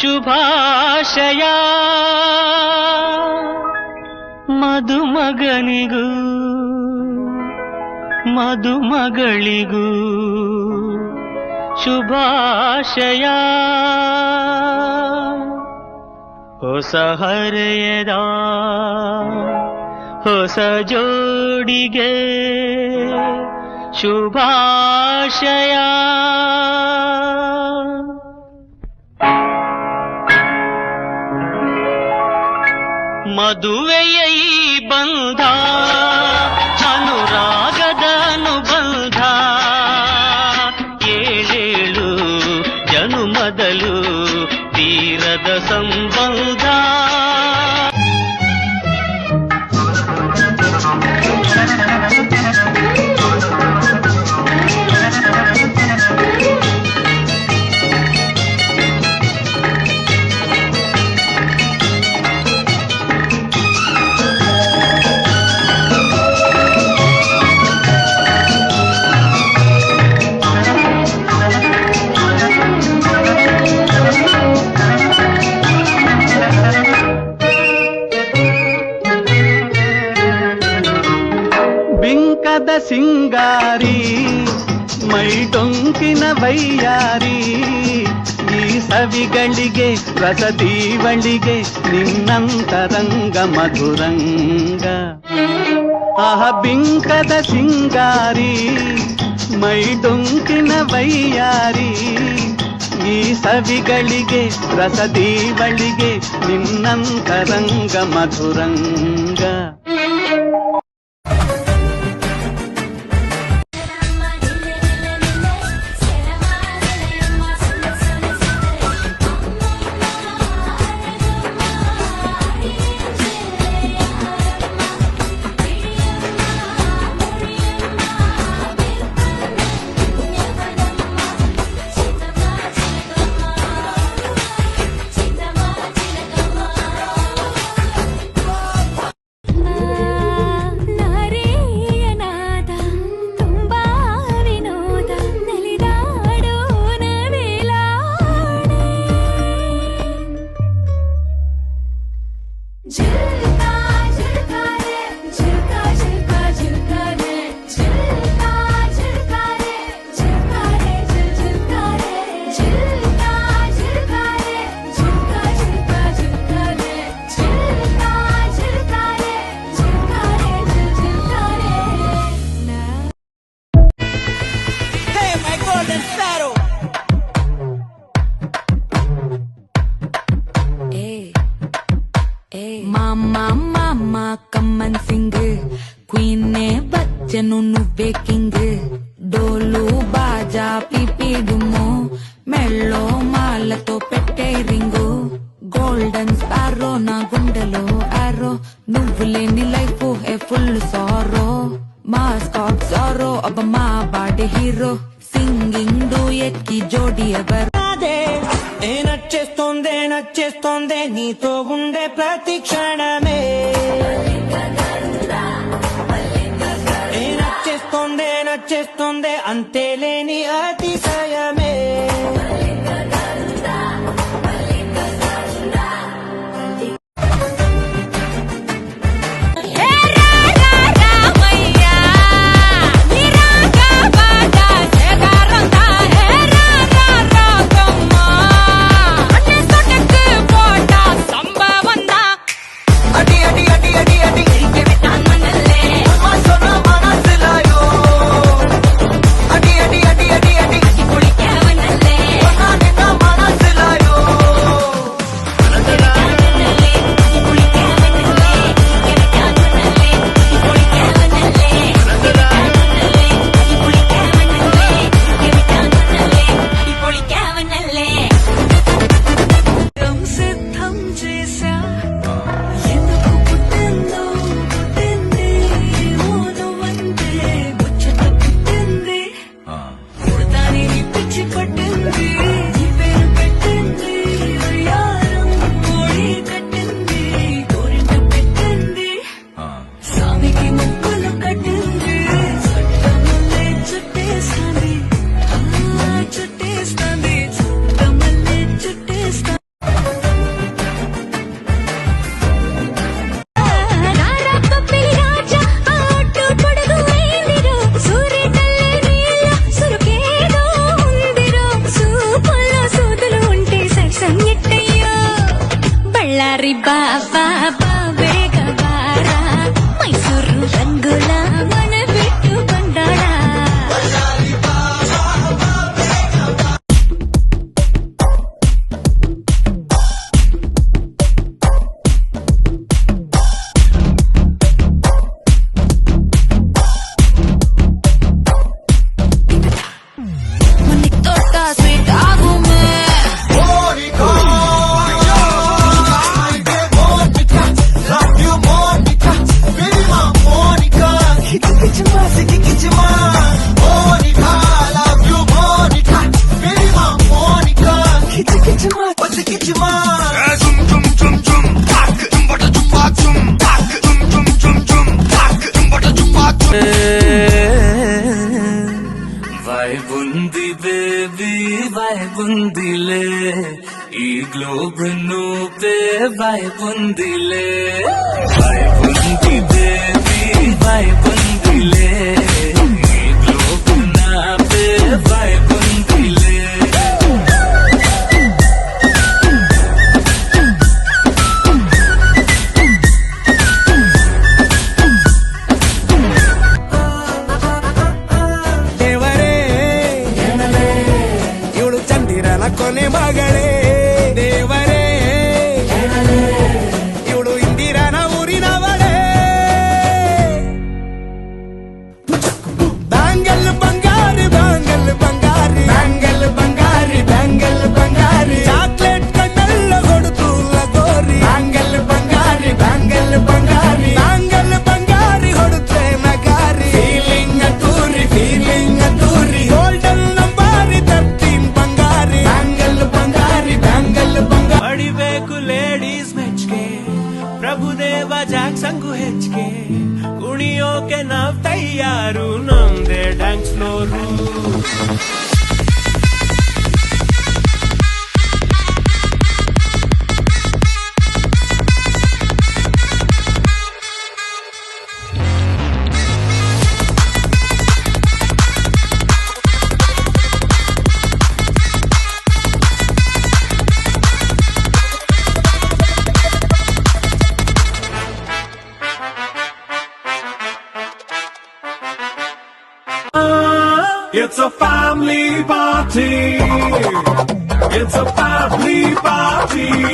ಶುಭಾಶಯ ಮದುಮಗನಿಗೂ ಮದುಮಗಳಿಗೂ ಶುಭಾಶಯ ಹೊಸ ಹರೆಯದ ಹೊಸ ಜೋಡಿಗೆ ಶುಭಾಶಯ ಮದುವೆಯ ಈ ಬಂಧ ಅನುರಾಗದ ಅನುಬಂಧ ಏಳೇಳು ಜನುಮದಲು ತೀರದ ಸಂಬಂಧ ಸಿಂಗಾರಿ ಮೈಡೊಂಕಿನ ವೈಯಾರಿ ಈ ಸವಿಗಳಿಗೆ ರಸದೀವಳಿಗೆ ನಿನ್ನಂತರಂಗ ಮಧುರಂಗ ಆಹ ಬಿಂಕದ ಸಿಂಗಾರಿ ಮೈಡೊಂಕಿನ ವೈಯಾರಿ ಈ ಸವಿಗಳಿಗೆ ರಸದೀವಳಿಗೆ ನಿನ್ನಂತರಂಗ ಮಧುರಂಗ కమ్మన్ సింగ్ క్వీన్నే బచ్చను నువ్వే కింగ్ డోలు బాజా పిపిడుము మెళ్ళో మాలతో పెట్టే రింగు గోల్డెన్ స్పారో నా గుండెలో ఆరో నువ్వు లేని లైఫ్ ఏ ఫుల్ సారో మాస్కాట్ సారో అబ్బ మా బాడీ హీరో సింగింగ్ డూయట్ కి జోడి ఎవరు నచ్చేస్తోందే నచ్చేస్తోందే నీతో ఉండే ప్రతి క్షణమే నచ్చేస్తోందే నచ్చేస్తోందే అంతేలేని అతిశయమే వైబుంది బేబీ వైబుందిలే ఈ గ్లోబ్ నువ్వే వైబుందిలే వైబుంది బేబీ వైబుందిలే ఈ గ్లోబ్ నావే వైబుందిలే ದೇವರೇ ಇವಳು ಚಂದಿರನ ಕೊನೆ ಮಗಳೇ ದೇವರೇ ಇವಳು ಇಂದಿರನ ಊರಿನವಳೇ ಬ್ಯಾಂಗಲ್ ಬಂಗಾರಿ ಬ್ಯಾಂಗಲ್ ಬಂಗಾರಿ ಬ್ಯಾಂಗಲ್ ಬಂಗಾರಿ ಬ್ಯಾಂಗಲ್ ಬಂಗಾರಿ ಚಾಕ್ಲೇಟ್ ಕಣ್ಣೆಲ್ಲ ಕೊಡುತ್ತು ಲಗೋರಿ ಬ್ಯಾಂಗಲ್ ಬಂಗಾರಿ ಬ್ಯಾಂಗಲ್ ಬಂಗಾರಿ ಬ್ಯಾಂಗಲ್ ಬಂಗಾರಿ ಹೊಡುತ್ತೆ ನಗಾರಿ ಫೀಲಿಂಗ್ ತೂರಿ ಗೋಲ್ಡನ್ ನಂಬಾರಿ 13 ಬಂಗಾರಿ ಬ್ಯಾಂಗಲ್ ಬಂಗಾರಿ ಬ್ಯಾಂಗಲ್ ಬಂಗಾರಿ ಪಡಿಬೇಕು ಲೇಡೀಸ್ ಮೆಚ್ಗೆ ಪ್ರಭುದೇವ ಜಾಕ್ಸಂಗು ಹೆಚ್ಚಿಗೆ ಕುಣಿಯೋಕೆ ನಾವ್ ತಯಾರು ನಮ್ದೇ dance floor It's a family party. It's a family party.